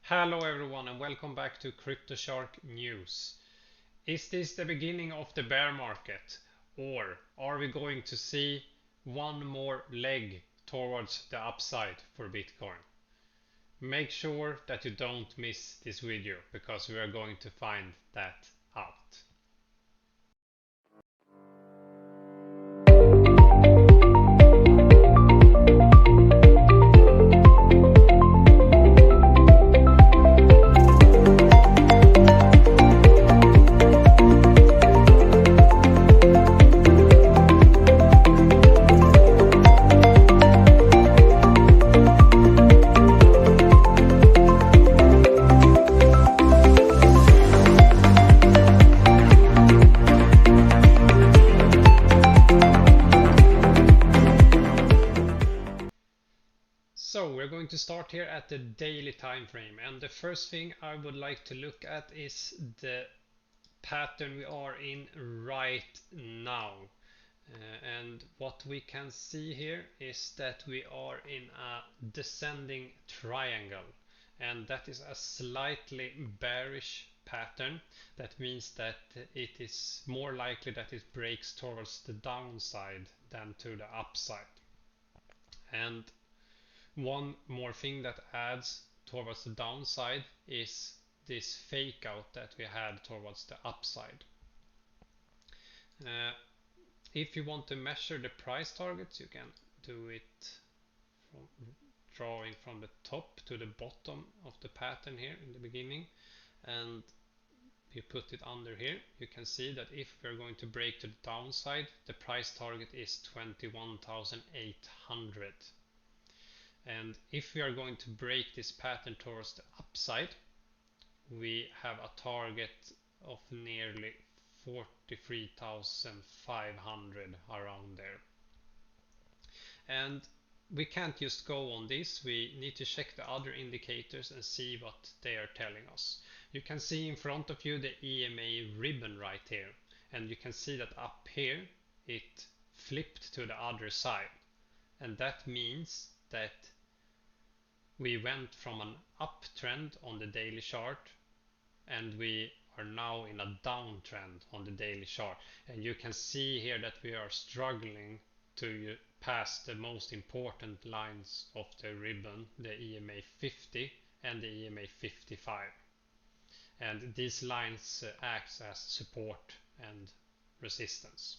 Hello everyone and welcome back to CryptoShark News. Is this the beginning of the bear market, or are we going to see one more leg towards the upside for Bitcoin? Make sure that you don't miss this video because we are going to find that out. So we're going to start here at the daily time frame, and the first thing I would like to look at is the pattern we are in right now. And what we can see here is that we are in a descending triangle, and that is a slightly bearish pattern. That means that it is more likely that it breaks towards the downside than to the upside. And one more thing that adds towards the downside is this fake out that we had towards the upside. Uh, if you want to measure the price targets, you can do it from drawing from the top to the bottom of the pattern here in the beginning, and you put it under here. You can see that if we're going to break to the downside, the price target is 21,800. And if we are going to break this pattern towards the upside, we have a target of nearly 43,500 around there. And we can't just go on this, we need to check the other indicators and see what they are telling us. You can see in front of you the EMA ribbon right here, and you can see that up here it flipped to the other side, and that means that we went from an uptrend on the daily chart and we are now in a downtrend on the daily chart, and you can see here that we are struggling to pass the most important lines of the ribbon, the EMA 50 and the EMA 55, and these lines act as support and resistance.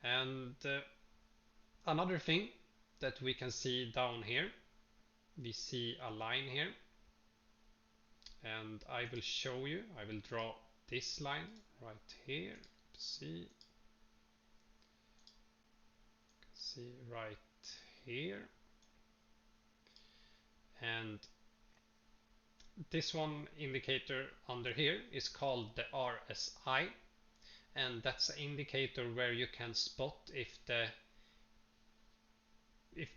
And another thing that we can see down here, we see a line here, and I will show you. I will draw this line right here. See right here, and this one indicator under here is called the RSI, and that's an indicator where you can spot if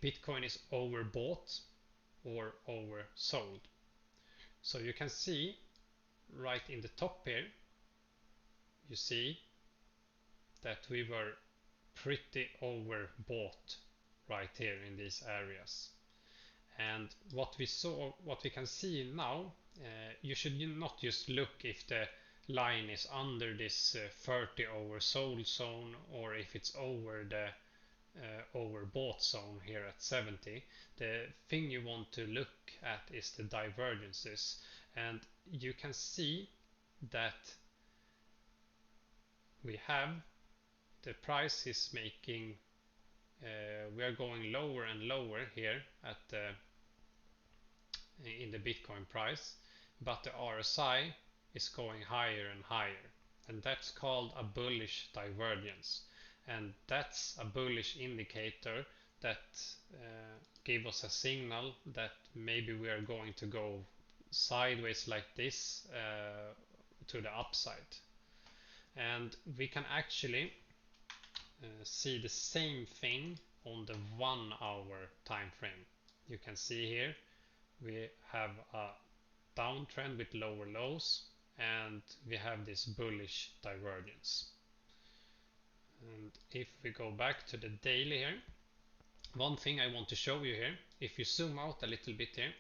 Bitcoin is overbought or oversold. So you can see right in the top here, you see that we were pretty overbought right here in these areas. And what we can see now, you should not just look if the line is under this 30 oversold zone or if it's over the overbought zone here at 70. The thing you want to look at is the divergences, and you can see that we have the price is making we are going lower and lower here at in the Bitcoin price, but the RSI is going higher and higher, and that's called a bullish divergence, and that's a bullish indicator that give us a signal that maybe we are going to go sideways like this to the upside. And we can actually see the same thing on the 1 hour time frame. You can see here we have a downtrend with lower lows, and we have this bullish divergence. And if we go back to the daily here, one thing I want to show you here, if you zoom out a little bit here,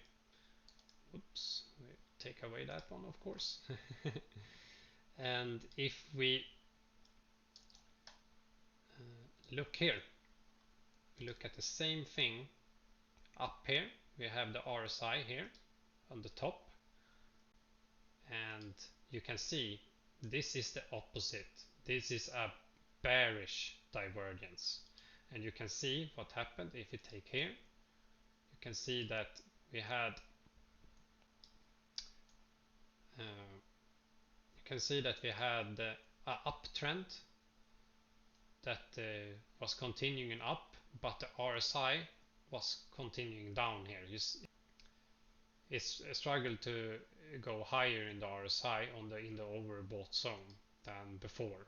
oops, we take away that one, of course. And if we look here, we look at the same thing up here. We have the RSI here on the top, and you can see this is the opposite. This is a bearish divergence, and you can see what happened. If you take here, you can see that we had an uptrend that was continuing up, but the RSI was continuing down here. It's a struggle to go higher in the RSI in the overbought zone than before,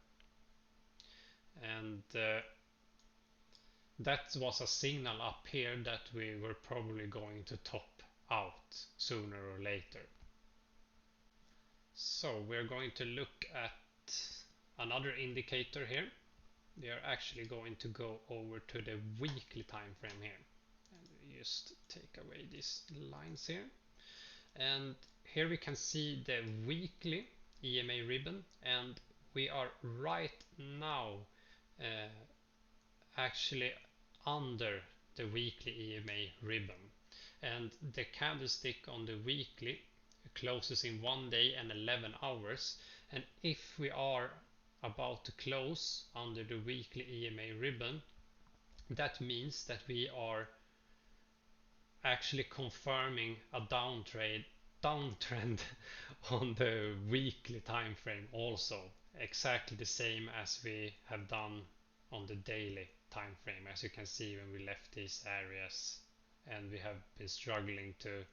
and that was a signal up here that we were probably going to top out sooner or later. So we're going to look at another indicator here. We are actually going to go over to the weekly time frame here, and just take away these lines here, and here we can see the weekly EMA ribbon, and we are right now actually under the weekly EMA ribbon, and the candlestick on the weekly closes in 1 day and 11 hours, and if we are about to close under the weekly EMA ribbon, that means that we are actually confirming a downtrend on the weekly time frame also, exactly the same as we have done on the daily time frame, as you can see when we left these areas and we have been struggling to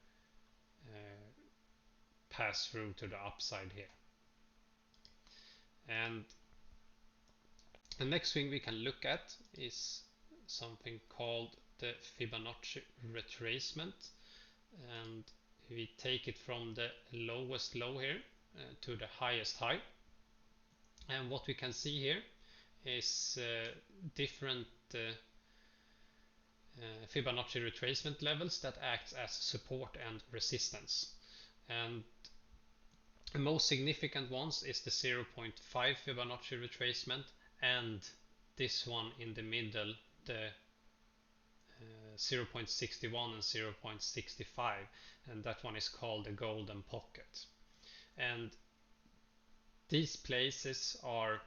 pass through to the upside here. And the next thing we can look at is something called the Fibonacci retracement, and we take it from the lowest low here to the highest high, and what we can see here is different Fibonacci retracement levels that act as support and resistance, and the most significant ones is the 0.5 Fibonacci retracement, and this one in the middle, the 0.61 and 0.65, and that one is called the golden pocket. And these places are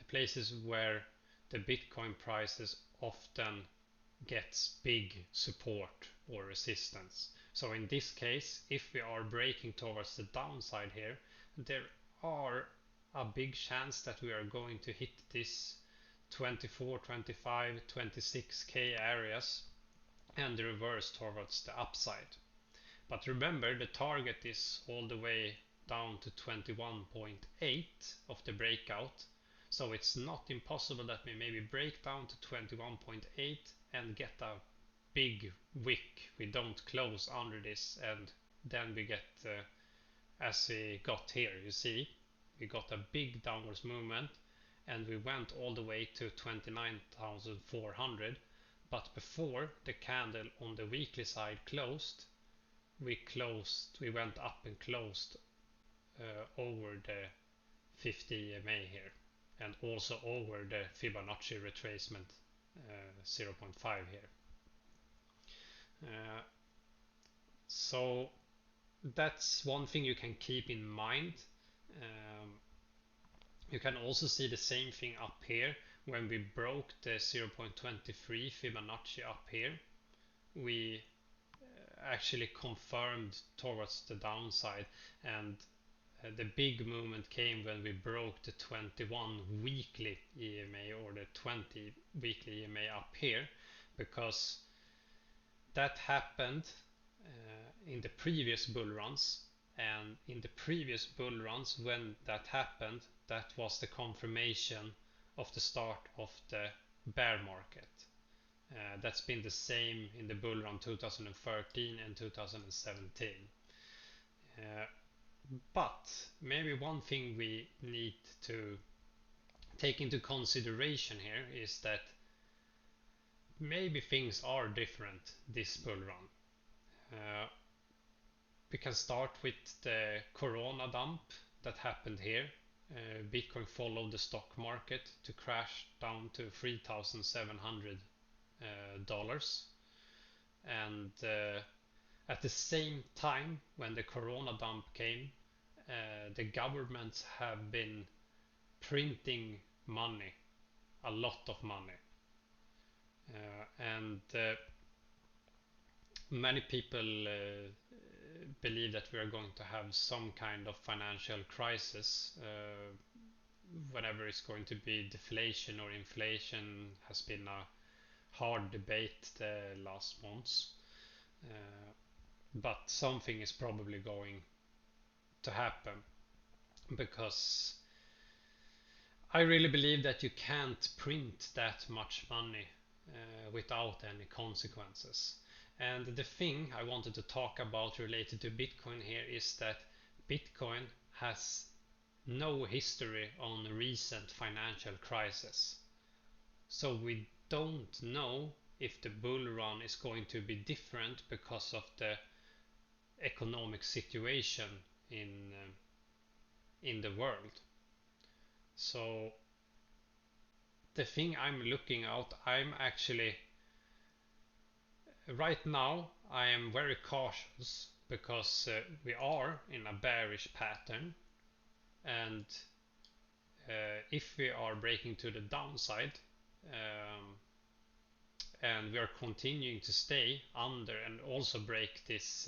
places where the Bitcoin prices often gets big support or resistance. So in this case, if we are breaking towards the downside here, there are a big chance that we are going to hit this 24, 25, 26k areas and reverse towards the upside. But remember, the target is all the way down to 21.8 of the breakout, so it's not impossible that we maybe break down to 21.8 and get a big wick. We don't close under this, and then we get as we got here, you see we got a big downwards movement and we went all the way to 29,400, but before the candle on the weekly side closed, we went up and closed over the 50 EMA here, and also over the Fibonacci retracement 0.5 here. So that's one thing you can keep in mind. You can also see the same thing up here. When we broke the 0.23 Fibonacci up here, we actually confirmed towards the downside, and the big movement came when we broke the 21 weekly EMA or the 20 weekly EMA up here, because that happened in the previous bull runs, and in the previous bull runs when that happened, that was the confirmation of the start of the bear market. That's been the same in the bull run 2013 and 2017. But maybe one thing we need to take into consideration here is that maybe things are different this bull run. We can start with the Corona dump that happened here. Bitcoin followed the stock market to crash down to $3,700. And at the same time, when the Corona dump came, the governments have been printing money, a lot of money. And many people believe that we are going to have some kind of financial crisis whenever it's going to be deflation or inflation has been a hard debate the last months. Uh, but something is probably going to happen because I really believe that you can't print that much money without any consequences. And the thing I wanted to talk about related to Bitcoin here is that Bitcoin has no history on recent financial crisis. So we don't know if the bull run is going to be different because of the economic situation in the world. So the thing I'm looking at, I'm actually right now I am very cautious because we are in a bearish pattern, and if we are breaking to the downside and we are continuing to stay under and also break this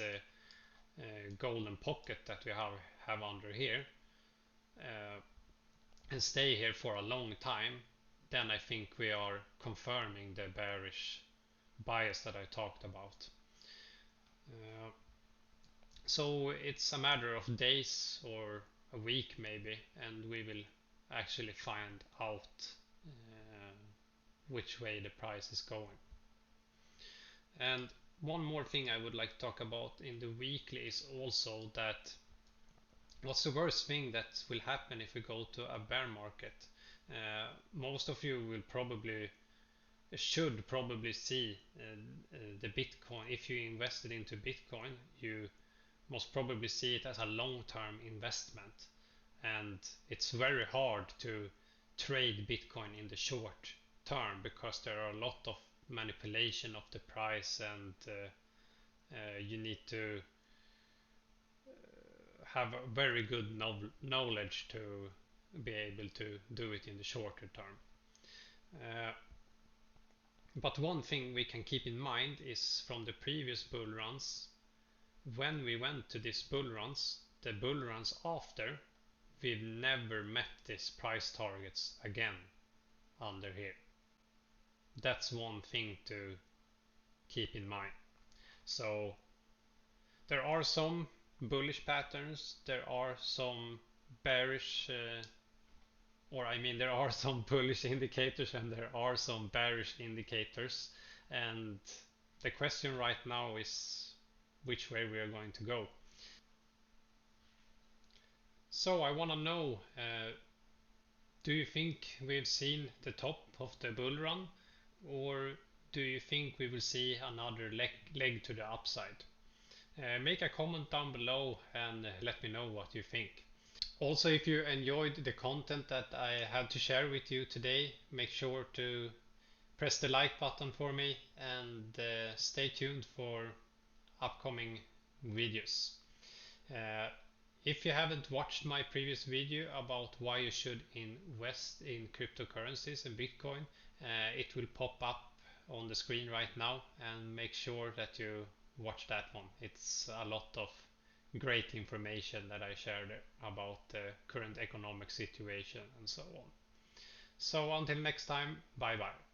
golden pocket that we have under here uh, and stay here for a long time, then I think we are confirming the bearish bias that I talked about. Uh, so it's a matter of days or a week maybe, and we will actually find out which way the price is going. And one more thing I would like to talk about in the weekly is also that what's the worst thing that will happen if we go to a bear market? Most of you will probably should probably see the Bitcoin. If you invested into Bitcoin, you most probably see it as a long-term investment, and it's very hard to trade Bitcoin in the short term because there are a lot of manipulation of the price, and you need to have a very good knowledge to be able to do it in the shorter term. But one thing we can keep in mind is from the previous bull runs, when we went to these bull runs, the bull runs after, we've never met these price targets again under here. That's one thing to keep in mind. So there are some bullish patterns, there are some bearish or I mean there are some bullish indicators and there are some bearish indicators, and the question right now is which way we are going to go. So I want to know, do you think we've seen the top of the bull run, or do you think we will see another leg to the upside? Make a comment down below and let me know what you think. Also, if you enjoyed the content that I had to share with you today, make sure to press the like button for me, and stay tuned for upcoming videos. Uh, if you haven't watched my previous video about why you should invest in cryptocurrencies and Bitcoin, it will pop up on the screen right now, and make sure that you watch that one. It's a lot of great information that I shared about the current economic situation and so on. So until next time, bye bye.